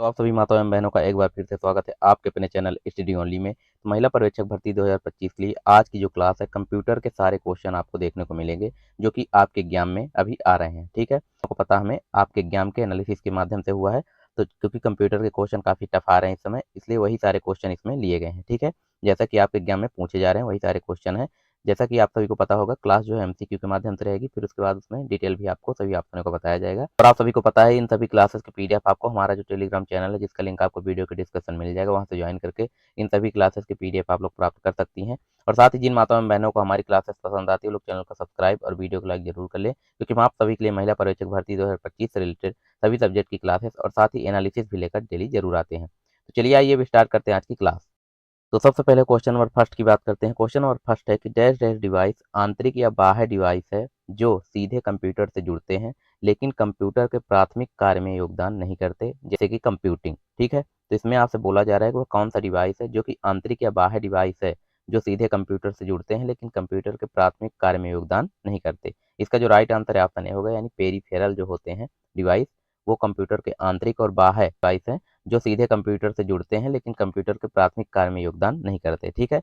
तो आप सभी माताओं एवं बहनों का एक बार फिर से स्वागत है आपके अपने चैनल स्टडी ओनली में। तो महिला पर्यवेक्षक भर्ती 2025 के लिए आज की जो क्लास है, कंप्यूटर के सारे क्वेश्चन आपको देखने को मिलेंगे जो कि आपके एग्जाम में अभी आ रहे हैं। ठीक है, आपको पता हमें आपके एग्जाम के एनालिसिस के माध्यम से हुआ है। तो क्योंकि कंप्यूटर के क्वेश्चन काफ़ी टफ आ रहे हैं इस समय, इसलिए वही सारे क्वेश्चन इसमें लिए गए हैं। ठीक है, जैसा कि आपके एग्जाम में पूछे जा रहे हैं वही सारे क्वेश्चन है। जैसा कि आप सभी को पता होगा, क्लास जो है एमसीक्यू के माध्यम से रहेगी, फिर उसके बाद उसमें डिटेल भी आपको सभी ऑप्शनों को बताया जाएगा। और आप सभी को पता है इन सभी क्लासेस के पीडीएफ आपको हमारा जो टेलीग्राम चैनल है, जिसका लिंक आपको वीडियो के डिस्क्रिप्शन मिल जाएगा, वहां से ज्वाइन करके इन सभी क्लासेस के पीडीएफ आप लोग प्राप्त कर सकती हैं। और साथ ही जिन माताओं एवं बहनों को हमारी क्लासेस पसंद आती है, वो लोग चैनल को सब्सक्राइब और वीडियो को लाइक जरूर कर लें, क्योंकि हम आप सभी के लिए महिला पर्यवेक्षक भर्ती 2025 से रिलेटेड सभी सब्जेक्ट की क्लासेस और साथ ही एनालिसिस भी लेकर डेली जरूर आते हैं। तो चलिए आइए अब स्टार्ट करते हैं आज की क्लास। तो सबसे पहले क्वेश्चन नंबर फर्स्ट की बात करते हैं। क्वेश्चन नंबर फर्स्ट है कि डैश डैश डिवाइस आंतरिक या बाह्य डिवाइस है जो सीधे कंप्यूटर से जुड़ते हैं लेकिन कंप्यूटर के प्राथमिक कार्य में योगदान नहीं करते, जैसे कि कंप्यूटिंग। ठीक है, तो इसमें आपसे बोला जा रहा है कि वो कौन सा डिवाइस है जो कि आंतरिक या बाह्य डिवाइस है जो सीधे कंप्यूटर से जुड़ते हैं लेकिन कंप्यूटर के प्राथमिक कार्य में योगदान नहीं करते। इसका जो राइट आंसर है ऑप्शन ए होगा, यानी पेरीफेरल जो होते हैं डिवाइस, वो कंप्यूटर के आंतरिक और बाह्य डिवाइस है जो सीधे कंप्यूटर से जुड़ते हैं लेकिन कंप्यूटर के प्राथमिक कार्य में योगदान नहीं करते। ठीक है,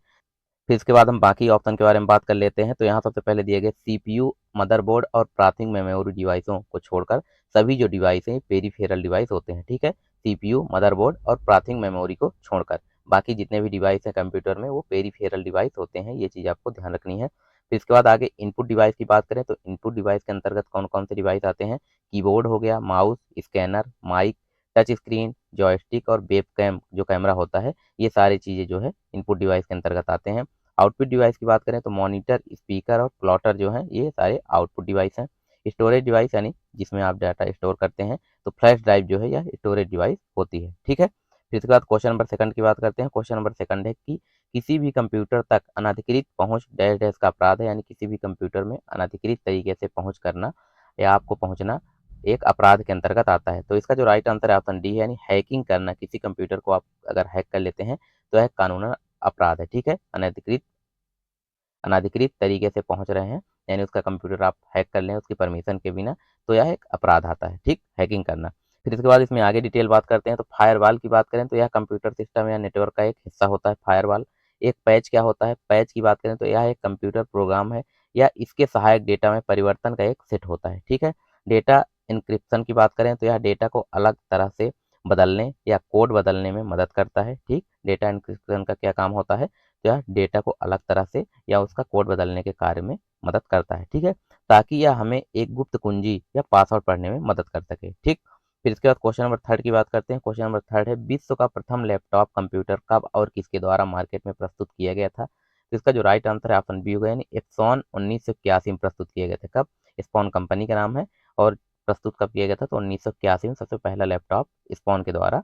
फिर इसके बाद हम बाकी ऑप्शन के बारे में बात कर लेते हैं। तो यहाँ सबसे पहले दिए गए सीपीयू, मदरबोर्ड और प्राथमिक मेमोरी डिवाइसों को छोड़कर सभी जो डिवाइस हैं पेरीफेरल डिवाइस होते हैं। ठीक है, सीपीयू, मदरबोर्ड और प्राथमिक मेमोरी को छोड़कर बाकी जितने भी डिवाइस हैं कंप्यूटर में वो पेरीफेरल डिवाइस होते हैं। ये चीज़ आपको ध्यान रखनी है। फिर इसके बाद आगे इनपुट डिवाइस की बात करें तो इनपुट डिवाइस के अंतर्गत कौन कौन से डिवाइस आते हैं? कीबोर्ड हो गया, mouse, scanner, mic, touch screen, joystick और वेब कैम जो कैमरा होता है, ये सारी चीज़ें जो है इनपुट डिवाइस के अंतर्गत आते हैं। आउटपुट डिवाइस की बात करें तो मॉनिटर, स्पीकर और प्लॉटर जो हैं ये सारे आउटपुट डिवाइस हैं। स्टोरेज डिवाइस यानी जिसमें आप डाटा स्टोर करते हैं, तो फ्लैश ड्राइव जो है यह स्टोरेज डिवाइस होती है। ठीक है, फिर इसके बाद क्वेश्चन नंबर सेकंड की बात करते हैं। क्वेश्चन नंबर सेकंड है कि किसी भी कंप्यूटर तक अनधिकृत पहुंच डैश डैश का अपराध है, यानी किसी भी कंप्यूटर में अनधिकृत तरीके से पहुंच करना या आपको पहुंचना एक अपराध के अंतर्गत आता है। तो इसका जो राइट आंसर है ऑप्शन डी है, यानी हैकिंग करना। किसी कंप्यूटर को आप अगर हैक कर लेते हैं तो यह कानूनन अपराध है। ठीक है, अनधिकृत अनाधिकृत तरीके से पहुंच रहे हैं, यानी उसका कंप्यूटर आप हैक कर लें उसकी परमिशन के बिना, तो यह एक अपराध आता है। ठीक, हैकिंग करना। फिर इसके बाद इसमें आगे डिटेल बात करते हैं। तो फायरवॉल की बात करें तो यह कंप्यूटर सिस्टम या नेटवर्क का एक हिस्सा होता है फायरवॉल। एक पैच क्या होता है? पैच की बात करें तो यह एक कंप्यूटर प्रोग्राम है या इसके सहायक डेटा में परिवर्तन का एक सेट होता है। ठीक है, डेटा इंक्रिप्शन की बात करें तो यह डेटा को अलग तरह से बदलने या कोड बदलने में मदद करता है। ठीक, डेटा इंक्रिप्शन का क्या काम होता है? तो यह डेटा को अलग तरह से या उसका कोड बदलने के कार्य में मदद करता है। ठीक है, ताकि यह हमें एक गुप्त कुंजी या पासवर्ड पढ़ने में मदद कर सके। ठीक, फिर इसके बाद क्वेश्चन नंबर थर्ड की बात करते हैं। क्वेश्चन नंबर थर्ड है विश्व का प्रथम लैपटॉप कंप्यूटर कब और किसके द्वारा मार्केट में प्रस्तुत किया गया था? तो इसका जो राइट आंसर है ऑप्शन बी होगा, यानी एप्सॉन 1981 में प्रस्तुत किया गया था। कब? स्पॉन कंपनी का नाम है और प्रस्तुत कब किया गया था? तो 1981 में सबसे पहला लैपटॉप स्पॉन के द्वारा,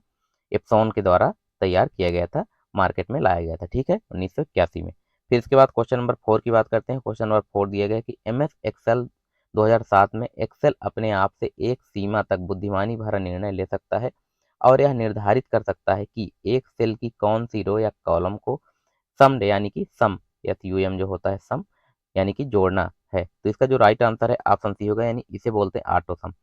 एप्सॉन के द्वारा तैयार किया गया था, मार्केट में लाया गया था। ठीक है, 1981 में। फिर इसके बाद क्वेश्चन नंबर 4 की बात करते हैं। क्वेश्चन नंबर 4 दिया गया कि एमएस एक्सेल 2007 में एक्सेल अपने आप से एक सीमा तक बुद्धिमानी भरा निर्णय ले सकता है और यह निर्धारित कर सकता है कि एक सेल की कौन सी रो या कॉलम को समड यानी कि सम, SUM जो होता है सम यानी कि जोड़ना है। तो इसका जो राइट आंसर है ऑप्शन सी होगा, यानी इसे बोलते हैं ऑटो सम।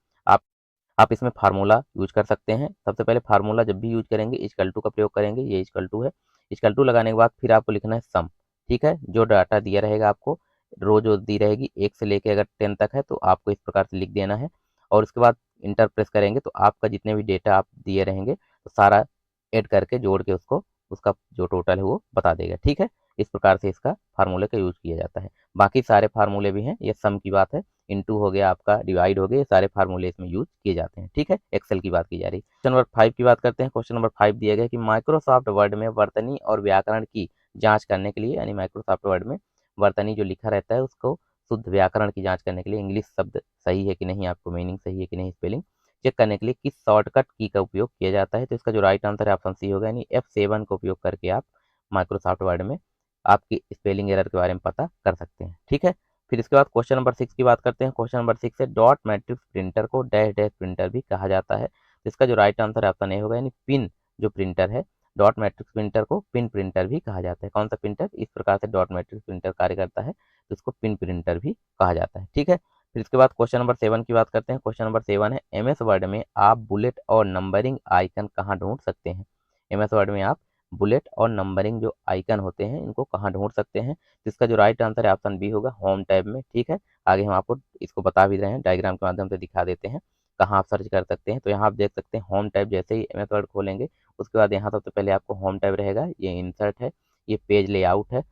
आप इसमें फार्मूला यूज कर सकते हैं। सबसे पहले फार्मूला जब भी यूज करेंगे इक्वल टू का प्रयोग करेंगे। ये इक्वल टू है, इक्वल टू लगाने के बाद फिर आपको लिखना है सम। ठीक है, जो डाटा दिया रहेगा आपको, रो जो दी रहेगी 1 से लेके अगर 10 तक है तो आपको इस प्रकार से लिख देना है और उसके बाद इंटर प्रेस करेंगे तो आपका जितने भी डेटा आप दिए रहेंगे तो सारा ऐड करके जोड़ के उसको उसका जो टोटल है वो बता देगा। ठीक है, इस प्रकार से इसका फार्मूले का यूज किया जाता है। बाकी सारे फार्मूले भी हैं, ये सम की बात है, इनटू हो गया आपका, डिवाइड हो गया, ये सारे फार्मूले इसमें यूज किए जाते हैं। ठीक है, एक्सेल की बात की जा रही है। क्वेश्चन नंबर 5 की बात करते हैं। क्वेश्चन नंबर 5 दिया गया कि माइक्रोसॉफ्ट वर्ड में वर्तनी और व्याकरण की जांच करने के लिए, यानी माइक्रोसॉफ्ट वर्ड में वर्तनी जो लिखा रहता है उसको शुद्ध व्याकरण की जांच करने के लिए, इंग्लिश शब्द सही है कि नहीं, आपको मीनिंग सही है कि नहीं, स्पेलिंग चेक करने के लिए किस शॉर्टकट की का उपयोग किया जाता है? तो इसका जो राइट आंसर है ऑप्शन सी होगा, यानी F7 का उपयोग करके आप माइक्रोसॉफ्ट वर्ड में आपकी स्पेलिंग एरर के बारे में पता कर सकते हैं। ठीक है, फिर इसके बाद क्वेश्चन नंबर 6 की बात करते हैं। क्वेश्चन नंबर 6 है डॉट मैट्रिक्स प्रिंटर को डैश डैश प्रिंटर भी कहा जाता है। तो इसका जो राइट आंसर है ऑप्शन ए होगा, यानी पिन जो प्रिंटर है, डॉट मैट्रिक्स प्रिंटर को पिन प्रिंटर भी कहा जाता है। कौन सा प्रिंटर? इस प्रकार से डॉट मैट्रिक्स प्रिंटर कार्य करता है तो इसको पिन प्रिंटर भी कहा जाता है। ठीक है, फिर इसके बाद क्वेश्चन नंबर 7 की बात करते हैं। क्वेश्चन नंबर 7 है एमएस वर्ड में आप बुलेट और नंबरिंग आइकन कहाँ ढूंढ सकते हैं। एमएस वर्ड में आप बुलेट और नंबरिंग जो आइकन होते हैं इनको कहाँ ढूंढ सकते हैं। तो इसका जो राइट आंसर है ऑप्शन बी होगा, होम टैब में। ठीक है, आगे हम आपको इसको बता भी रहे हैं, डायग्राम के माध्यम से दिखा देते हैं कहाँ आप सर्च कर सकते हैं। तो यहाँ आप देख सकते हैं होम टैब, जैसे ही एमएस वर्ड खोलेंगे उसके बाद यहाँ सबसे पहले आपको होम टैब रहेगा, ये इंसर्ट है, ये पेज लेआउट है।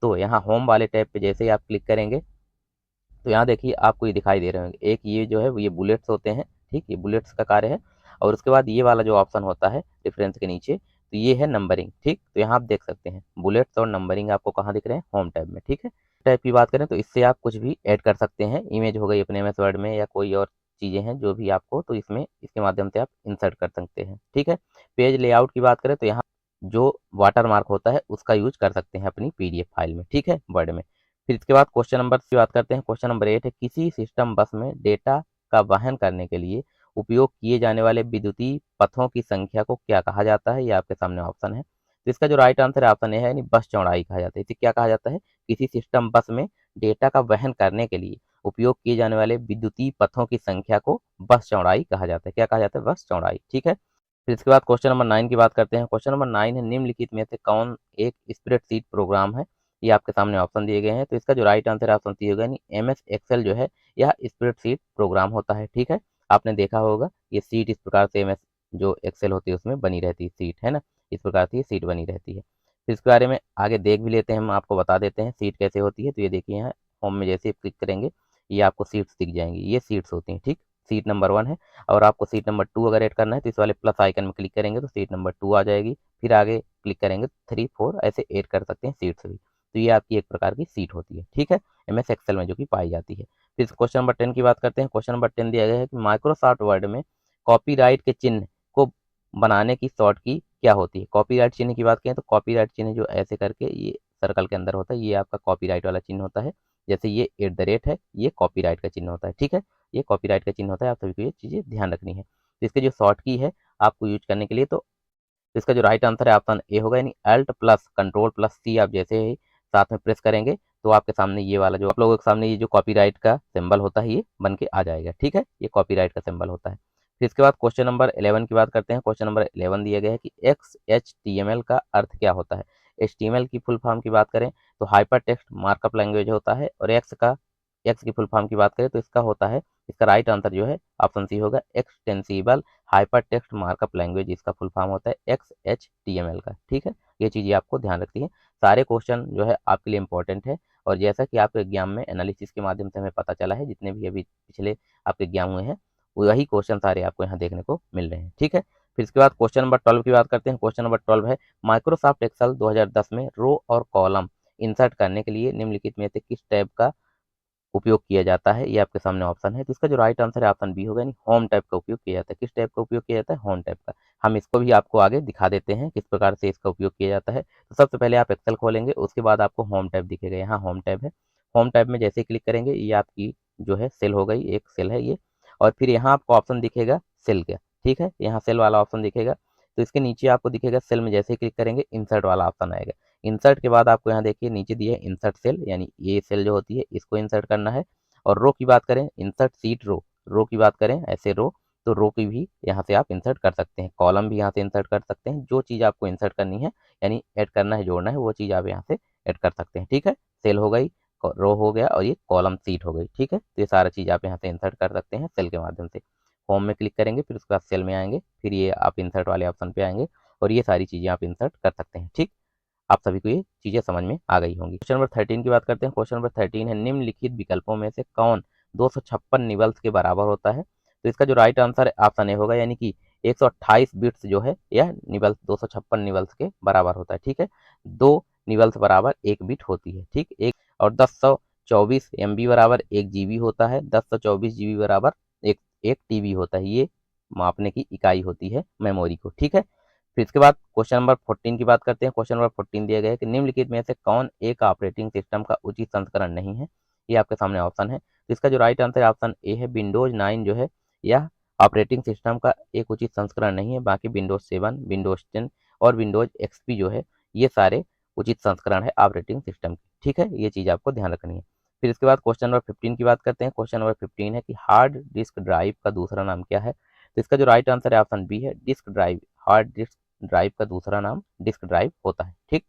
तो यहाँ होम वाले टैब पे जैसे ही आप क्लिक करेंगे तो यहाँ देखिए आपको ये दिखाई दे रहे होंगे, एक ये जो है ये बुलेट्स होते हैं। ठीक, ये बुलेट्स का कार्य है। और उसके बाद ये वाला जो ऑप्शन होता है रेफरेंस के नीचे, तो ये है नंबरिंग। ठीक, तो यहाँ आप देख सकते हैं बुलेट्स और नंबरिंग आपको कहाँ दिख रहे हैं, होम टैब में। ठीक है, टैब की बात करें तो इससे आप कुछ भी ऐड कर सकते हैं, इमेज हो गई अपने एमएस वर्ड में या कोई और चीज़ें हैं जो भी आपको, तो इसमें इसके माध्यम से आप इंसर्ट कर सकते हैं। ठीक है, पेज लेआउट की बात करें तो यहाँ जो वाटर मार्क होता है उसका यूज कर सकते हैं अपनी पीडीएफ फाइल में। ठीक है, वर्ड में। फिर इसके बाद क्वेश्चन नंबर की बात करते हैं। क्वेश्चन नंबर 8 है किसी सिस्टम बस में डेटा का वहन करने के लिए उपयोग किए जाने वाले विद्युतीय पथों की संख्या को क्या कहा जाता है। ये आपके सामने ऑप्शन है। तो इसका जो राइट आंसर है ऑप्शन ए है, यानी बस चौड़ाई कहा जाता है। इसे क्या कहा जाता है, किसी सिस्टम बस में डेटा का वहन करने के लिए उपयोग किए जाने वाले विद्युतीय पथों की संख्या को बस चौड़ाई कहा जाता है। क्या कहा जाता है, बस चौड़ाई। ठीक है, फिर इसके बाद क्वेश्चन नंबर 9 की बात करते हैं। क्वेश्चन नंबर 9 है निम्नलिखित में से कौन एक स्प्रेडशीट प्रोग्राम है। ये आपके सामने ऑप्शन दिए गए हैं। तो इसका जो राइट आंसर ऑप्शन सी होगा, यानी एमएस एक्सेल जो है यह स्प्रेडशीट प्रोग्राम होता है। ठीक है, आपने देखा होगा ये सीट इस प्रकार से एमएस जो एक्सेल होती है उसमें बनी रहती है, सीट है ना, इस प्रकार से ये सीट बनी रहती है। फिर इसके बारे में आगे देख भी लेते हैं, हम आपको बता देते हैं सीट कैसे होती है। तो ये देखिए यहाँ होम में जैसे क्लिक करेंगे ये आपको सीट्स दिख जाएंगी, ये सीट्स होती हैं। ठीक, सीट नंबर 1 है। और आपको सीट नंबर 2 अगर ऐड करना है तो इस वाले प्लस आइकन में क्लिक करेंगे तो सीट नंबर 2 आ जाएगी। फिर आगे क्लिक करेंगे 3 4 ऐसे ऐड कर सकते हैं सीट्स भी। तो ये आपकी एक प्रकार की सीट होती है। ठीक है, एमएस एक्सेल में जो कि पाई जाती है। फिर क्वेश्चन नंबर 10 की बात करते हैं। क्वेश्चन नंबर 10 दिया गया है कि माइक्रोसॉफ्ट वर्ड में कॉपीराइट के चिन्ह को बनाने की शॉर्ट की क्या होती है। कॉपीराइट चिन्ह की बात करें तो कॉपीराइट चिन्ह जो ऐसे करके ये सर्कल के अंदर होता है, ये आपका कॉपीराइट वाला चिन्ह होता है। जैसे ये @ है, ये कॉपीराइट का चिन्ह होता है। ठीक है, ये कॉपीराइट का चिन्ह होता है, आप सभी को ये चीज़ें ध्यान रखनी है। तो इसके जो शॉर्ट की है आपको यूज करने के लिए, तो इसका जो राइट आंसर है ऑप्शन ए होगा, यानी अल्ट प्लस कंट्रोल प्लस सी आप जैसे ही साथ में प्रेस करेंगे तो आपके सामने ये वाला जो आप लोगों के सामने ये जो कॉपीराइट का सिंबल होता है ये बन के आ जाएगा। ठीक है, ये कॉपीराइट का सिंबल होता है। फिर इसके बाद क्वेश्चन नंबर 11 की बात करते हैं। क्वेश्चन नंबर 11 दिया गया है कि XHTML का अर्थ क्या होता है। HTML की फुल फॉर्म की बात करें तो हाइपर टेक्स्ट मार्कअप लैंग्वेज होता है। और एक्स की फुल फॉर्म की बात करें तो इसका होता है, इसका राइट आंसर जो है ऑप्शन सी होगा, extensible hyper text markup language इसका फुल फॉर्म होता है XHTML का। ठीक है, ये चीज़ें आपको ध्यान रखती है। सारे क्वेश्चन जो है आपके लिए इंपॉर्टेंट है। और जैसा कि आपके एग्जाम में एनालिसिस के माध्यम से हमें पता चला है, जितने भी अभी पिछले आपके एग्जाम हुए हैं वही क्वेश्चन सारे आपको यहाँ देखने को मिल रहे हैं। ठीक है, फिर इसके बाद क्वेश्चन नंबर 12 की बात करते हैं। क्वेश्चन नंबर 12 है माइक्रोसॉफ्ट एक्सेल 2010 में रो और कॉलम इंसर्ट करने के लिए निम्नलिखित में से किस टैब का उपयोग किया जाता है। ये आपके सामने ऑप्शन है। तो इसका जो राइट आंसर है ऑप्शन बी होगा, यानी होम टैब का उपयोग किया जाता है। किस टैब का उपयोग किया जाता है, होम टैब का। हम इसको भी आपको आगे दिखा देते हैं किस प्रकार से इसका उपयोग किया जाता है। तो सबसे पहले आप एक्सेल खोलेंगे, उसके बाद आपको होम टैब दिखेगा, यहाँ होम टैब है। होम टैब में जैसे ही क्लिक करेंगे ये आपकी जो है सेल हो गई, एक सेल है ये। और फिर यहाँ आपको ऑप्शन दिखेगा सेल का। ठीक है, यहाँ सेल वाला ऑप्शन दिखेगा। तो इसके नीचे आपको दिखेगा सेल में जैसे ही क्लिक करेंगे इंसर्ट वाला ऑप्शन आएगा। इंसर्ट के बाद आपको यहाँ देखिए नीचे दिया है इंसर्ट सेल, यानी ये सेल जो होती है इसको इंसर्ट करना है। और रो की बात करें, इंसर्ट सीट रो, रो की बात करें ऐसे रो, तो रो की भी यहाँ से आप इंसर्ट कर सकते हैं। कॉलम भी यहाँ से इंसर्ट कर सकते हैं। जो चीज़ आपको इंसर्ट करनी है यानी ऐड करना है, जोड़ना है, वो चीज़ आप यहाँ से ऐड कर सकते हैं। ठीक है, सेल हो गई, रो हो गया और ये कॉलम सीट हो गई। ठीक है, तो ये सारा चीज़ आप यहाँ से इंसर्ट कर सकते हैं सेल के माध्यम से। होम में क्लिक करेंगे, फिर उसके बाद सेल में आएंगे, फिर ये आप इंसर्ट वाले ऑप्शन पे आएंगे और ये सारी चीज़ें आप इंसर्ट कर सकते हैं। ठीक, आप सभी को ये चीज़ें समझ में आ गई होंगी। क्वेश्चन नंबर 13 की बात करते हैं। क्वेश्चन नंबर 13 है निम्नलिखित विकल्पों में से कौन 256 निबल्स के बराबर होता है। तो इसका जो राइट आंसर है ऑप्शन ए होगा, यानी कि 128 बिट्स जो है यह निबल्स 256 निबल्स के बराबर होता है। ठीक है, 2 निबल्स बराबर 1 बिट होती है। ठीक, एक और 1024 MB बराबर 1 GB होता है। 1024 GB बराबर एक एक TB होता है। ये मापने की इकाई होती है मेमोरी को। ठीक है, फिर इसके बाद क्वेश्चन नंबर 14 की बात करते हैं। क्वेश्चन नंबर 14 दिया गया है कि निम्नलिखित में से कौन एक ऑपरेटिंग सिस्टम का उचित संस्करण नहीं है। ये आपके सामने ऑप्शन है। तो इसका जो राइट आंसर है ऑप्शन ए है, विंडोज 9 जो है यह ऑपरेटिंग सिस्टम का एक उचित संस्करण नहीं है। बाकी विंडोज 7, विंडोज 10 और विंडोज XP जो है ये सारे उचित संस्करण है ऑपरेटिंग सिस्टम की। ठीक है, ये चीज़ आपको ध्यान रखनी है। फिर इसके बाद क्वेश्चन नंबर 15 की बात करते हैं। क्वेश्चन नंबर 15 है कि हार्ड डिस्क ड्राइव का दूसरा नाम क्या है? तो इसका जो राइट आंसर है ऑप्शन बी है disk drive. Hard disk drive का दूसरा नाम डिस्क ड्राइव होता है। ठीक,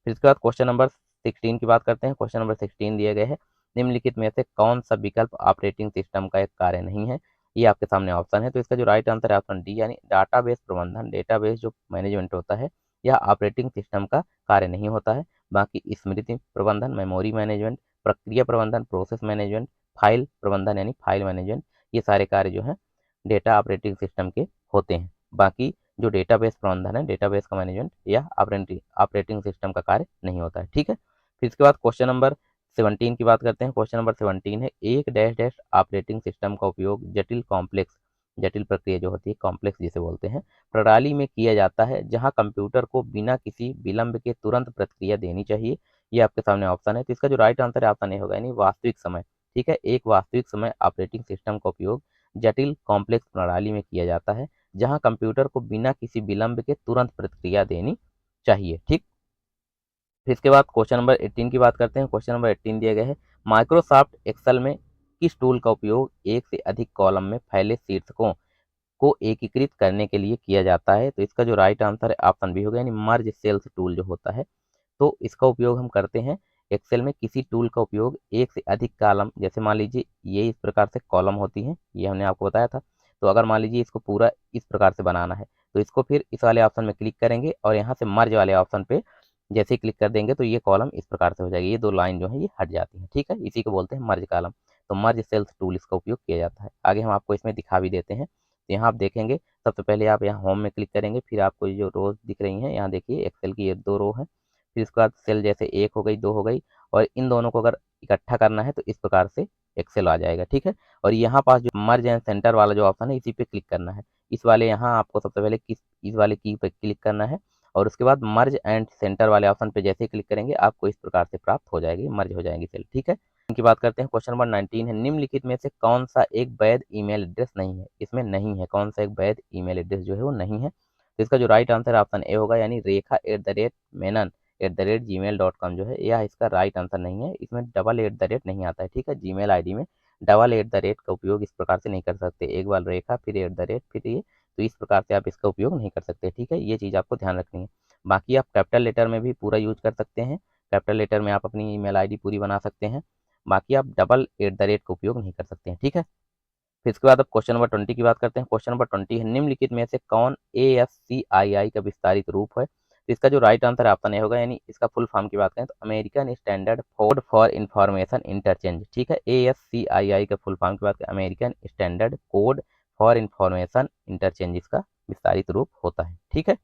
फिर इसके बाद क्वेश्चन नंबर 16 की बात करते हैं। क्वेश्चन नंबर 16 दिए गए हैं, निम्नलिखित में से कौन सा विकल्प ऑपरेटिंग सिस्टम का एक कार्य नहीं है? ये आपके सामने ऑप्शन है। तो इसका जो राइट आंसर है ऑप्शन डी, यानी डाटाबेस प्रबंधन, डेटाबेस जो मैनेजमेंट होता है यह ऑपरेटिंग सिस्टम का कार्य नहीं होता है। बाकी स्मृति प्रबंधन, मेमोरी मैनेजमेंट, प्रक्रिया प्रबंधन, प्रोसेस मैनेजमेंट, फाइल प्रबंधन यानी फाइल मैनेजमेंट, ये सारे कार्य जो हैं डेटा ऑपरेटिंग सिस्टम के होते हैं। बाकी जो डेटाबेस प्रबंधन है, डेटाबेस का मैनेजमेंट, या ऑपरेटिंग ऑपरेटिंग सिस्टम का कार्य नहीं होता है। ठीक है, फिर इसके बाद क्वेश्चन नंबर 17 की बात करते हैं। क्वेश्चन नंबर 17 है, एक डैश डैश ऑपरेटिंग सिस्टम का उपयोग जटिल कॉम्प्लेक्स, जटिल प्रक्रिया जो होती है कॉम्प्लेक्स जिसे बोलते हैं, प्रणाली में किया जाता है जहां कंप्यूटर को बिना किसी विलंब के तुरंत प्रतिक्रिया देनी चाहिए। ये आपके सामने ऑप्शन है। तो इसका जो राइट आंसर है ऑप्शन ए होगा, यानी वास्तविक समय। ठीक है, एक वास्तविक समय ऑपरेटिंग सिस्टम का उपयोग जटिल कॉम्प्लेक्स प्रणाली में किया जाता है जहां कंप्यूटर को बिना किसी विलंब के तुरंत प्रतिक्रिया देनी चाहिए। ठीक, फिर इसके बाद क्वेश्चन नंबर 18 की बात करते हैं। क्वेश्चन नंबर 18 दिया गया है, माइक्रोसॉफ्ट एक्सेल में किस टूल का उपयोग एक से अधिक कॉलम में फैले शीर्षकों को एकीकृत करने के लिए किया जाता है? तो इसका जो राइट आंसर है ऑप्शन बी होगा, यानी मर्ज सेल्स टूल जो होता है। तो इसका उपयोग हम करते हैं एक्सेल में किसी टूल का उपयोग एक से अधिक कॉलम, जैसे मान लीजिए ये इस प्रकार से कॉलम होती हैं, ये हमने आपको बताया था। तो अगर मान लीजिए इसको पूरा इस प्रकार से बनाना है, तो इसको फिर इस वाले ऑप्शन में क्लिक करेंगे और यहाँ से मर्ज वाले ऑप्शन पे जैसे ही क्लिक कर देंगे तो ये कॉलम इस प्रकार से हो जाएगी, ये दो लाइन जो है ये हट जाती है। ठीक है, इसी को बोलते हैं मर्ज कॉलम। तो मर्ज सेल्स टूल इसका उपयोग किया जाता है। आगे हम आपको इसमें दिखा भी देते हैं। तो यहाँ आप देखेंगे, सबसे पहले आप यहाँ होम में क्लिक करेंगे, फिर आपको ये जो रोज दिख रही हैं, यहाँ देखिए एक्सेल की ये दो रो है। फिर इसके बाद सेल जैसे एक हो गई, दो हो गई, और इन दोनों को अगर इकट्ठा करना है तो इस प्रकार से एक्सेल आ जाएगा। ठीक है, और यहाँ पास जो मर्ज एंड सेंटर वाला जो ऑप्शन है इसी पे क्लिक करना है। इस वाले यहाँ आपको सबसे पहले इस वाले की पे क्लिक करना है, और उसके बाद मर्ज एंड सेंटर वाले ऑप्शन पे जैसे ही क्लिक करेंगे आपको इस प्रकार से प्राप्त हो जाएगी, मर्ज हो जाएंगी सेल। ठीक है, इनकी बात करते हैं। क्वेश्चन नंबर 19 है, निम्नलिखित में से कौन सा एक वैध ईमेल एड्रेस नहीं है? इसमें नहीं है, कौन सा एक वैध ईमेल एड्रेस जो है वो नहीं है? तो इसका जो राइट आंसर ऑप्शन ए होगा, यानी rekha@menon@gmail.com जो है यह इसका राइट आंसर नहीं है। इसमें डबल एट द रेट नहीं आता है। ठीक है, जीमेल आईडी में डबल एट द रेट का उपयोग इस प्रकार से नहीं कर सकते, एक बार रेखा फिर एट द रेट फिर ये, तो इस प्रकार से आप इसका उपयोग नहीं कर सकते। ठीक है, ये चीज़ आपको ध्यान रखनी है। बाकी आप कैपिटल लेटर में भी पूरा यूज कर सकते हैं, कैपिटल लेटर में आप अपनी ईमेल आईडी पूरी बना सकते हैं। बाकी आप डबल एट द रेट का उपयोग नहीं कर सकते हैं। ठीक है, फिर इसके बाद अब क्वेश्चन नंबर 20 की बात करते हैं। क्वेश्चन नंबर 20 है, निम्नलिखित में से कौन ASCII का विस्तारित रूप है? तो इसका जो राइट आंसर आपका नहीं होगा, यानी इसका फुल फॉर्म की बात करें तो American standard code for information interchange. ठीक है, ASCII का फुल फॉर्म की बात करें American standard code for information interchange इसका विस्तारित रूप होता है। ठीक है,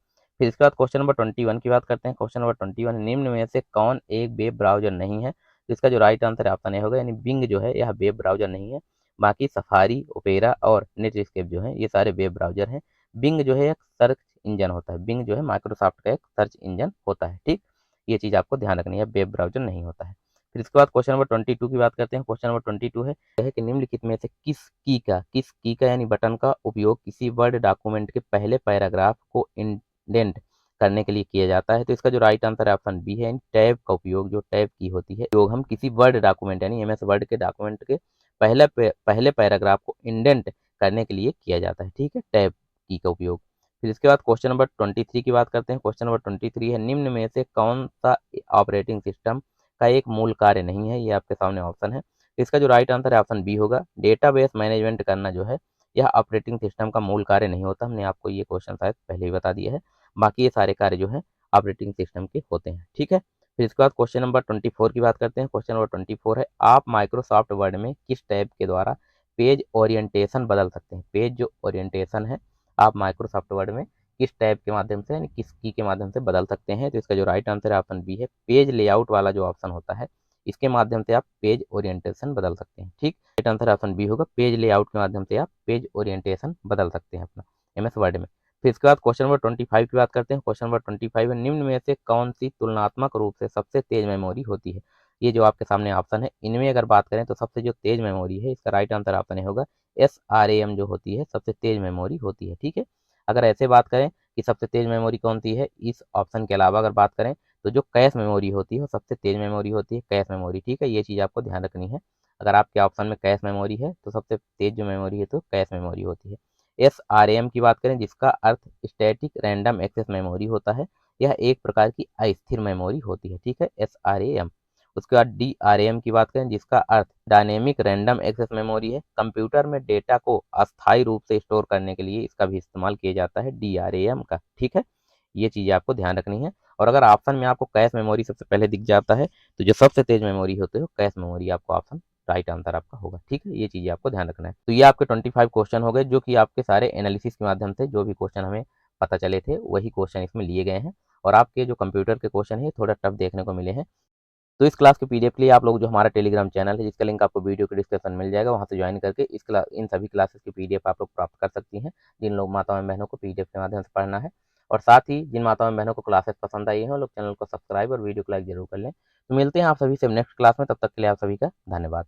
फिर इसके बाद क्वेश्चन नंबर 21 की बात करते हैं। क्वेश्चन नंबर 21, निम्न में से कौन एक वेब ब्राउजर नहीं है? तो इसका जो राइट आंसर आपका नहीं होगा, यानी बिंग जो है यह वेब ब्राउजर नहीं है। बाकी सफारी, ओपेरा और नेटस्केप जो है ये सारे वेब ब्राउजर हैं। बिंग जो है एक सर्च इंजन होता है, बिंग जो है माइक्रोसॉफ्ट का एक सर्च इंजन होता है। ठीक, ये चीज़ आपको ध्यान रखनी है, वेब ब्राउजर नहीं होता है। फिर इसके बाद क्वेश्चन नंबर 22 की बात करते हैं। क्वेश्चन नंबर 22 है कि निम्नलिखित में से किस की का यानी बटन का उपयोग किसी वर्ड डॉक्यूमेंट के पहले पैराग्राफ को इंडेंट करने के लिए किया जाता है? तो इसका जो राइट आंसर है ऑप्शन बी है, टैब का उपयोग, जो टैब की होती है उपयोग हम किसी वर्ड डॉक्यूमेंट यानी MS वर्ड के डॉक्यूमेंट के पहले पैराग्राफ को इंडेंट करने के लिए किया जाता है। ठीक है, टैब की का उपयोग। फिर इसके बाद क्वेश्चन नंबर 23 की बात करते हैं। क्वेश्चन नंबर 23 है, निम्न में से कौन सा ऑपरेटिंग सिस्टम का एक मूल कार्य नहीं है? ये आपके सामने ऑप्शन है। इसका जो राइट आंसर है ऑप्शन बी होगा, डेटाबेस मैनेजमेंट करना जो है यह ऑपरेटिंग सिस्टम का मूल कार्य नहीं होता। हमने आपको ये क्वेश्चन शायद पहले ही बता दिया है। बाकी ये सारे कार्य जो है ऑपरेटिंग सिस्टम के होते हैं। ठीक है, फिर इसके बाद क्वेश्चन नंबर 24 की बात करते हैं। क्वेश्चन नंबर 24 है, आप माइक्रोसॉफ्ट वर्ड में किस टैब के द्वारा पेज ओरिएंटेशन बदल सकते हैं? पेज जो ओरिएंटेशन है आप माइक्रोसॉफ्ट वर्ड में किस टैब के माध्यम से यानी किस की के माध्यम से बदल सकते हैं? तो इसका जो राइट आंसर है ऑप्शन बी है, पेज लेआउट वाला जो ऑप्शन होता है इसके माध्यम से आप पेज ओरिएंटेशन बदल सकते हैं। ठीक, राइट आंसर ऑप्शन बी होगा, पेज लेआउट के माध्यम से आप पेज ओरिएंटेशन बदल सकते हैं अपना MS वर्ड में। फिर इसके बाद क्वेश्चन नंबर 25 की बात करते हैं। क्वेश्चन नंबर 25 है, निम्न में से कौन सी तुलनात्मक रूप से सबसे तेज मेमोरी होती है? ये जो आपके सामने ऑप्शन है इनमें अगर बात करें तो सबसे जो तेज मेमोरी है इसका राइट आंसर ऑप्शन नहीं होगा, SRAM जो होती है सबसे तेज मेमोरी होती है। ठीक है, अगर ऐसे बात करें कि सबसे तेज मेमोरी कौन सी है इस ऑप्शन के अलावा अगर बात करें तो जो कैश मेमोरी होती है वो सबसे तेज मेमोरी होती है, कैश मेमोरी। ठीक है, ये चीज़ आपको ध्यान रखनी है। अगर आपके ऑप्शन में कैश मेमोरी है तो सबसे तेज जो मेमोरी है तो कैश मेमोरी होती है। एसआरएएम की बात करें जिसका अर्थ स्टैटिक रैंडम एक्सेस मेमोरी होता है। यह एक प्रकार की अस्थिर मेमोरी होती है। ठीक है, एसआरएएम। उसके बाद डीआरएएम की बात करें जिसका अर्थ डायनेमिक रैंडम एक्सेस मेमोरी है। कंप्यूटर में डेटा को अस्थायी रूप से स्टोर करने के लिए इसका भी इस्तेमाल किया जाता है, डीआरएएम का। ठीक है, ये चीज़ें आपको ध्यान रखनी है। और अगर ऑप्शन में आपको कैश मेमोरी सबसे पहले दिख जाता है तो जो सबसे तेज मेमोरी होती है कैश मेमोरी आपको ऑप्शन राइट आंसर आपका होगा। ठीक है, ये चीज़ें आपको ध्यान रखना है। तो ये आपके 25 क्वेश्चन हो गए जो कि आपके सारे एनालिसिस के माध्यम से जो भी क्वेश्चन हमें पता चले थे वही क्वेश्चन इसमें लिए गए हैं। और आपके जो कंप्यूटर के क्वेश्चन है थोड़ा टफ देखने को मिले हैं। तो इस क्लास के पीडीएफ के लिए आप लोग जो हमारा टेलीग्राम चैनल है जिसका लिंक आपको वीडियो के डिस्क्रिप्शन मिल जाएगा, वहाँ से ज्वाइन करके इन सभी क्लासेस की पीडीएफ आप लोग प्राप्त कर सकती हैं जिन लोग माताओं एवं बहनों को पीडीएफ के माध्यम से पढ़ना है। और साथ ही जिन माताओं एवं बहनों को क्लासेस पसंद आई हैं वो लोग चैनल को सब्सक्राइब और वीडियो को लाइक जरूर कर लें। तो मिलते हैं आप सभी से नेक्स्ट क्लास में, तब तक के लिए आप सभी का धन्यवाद।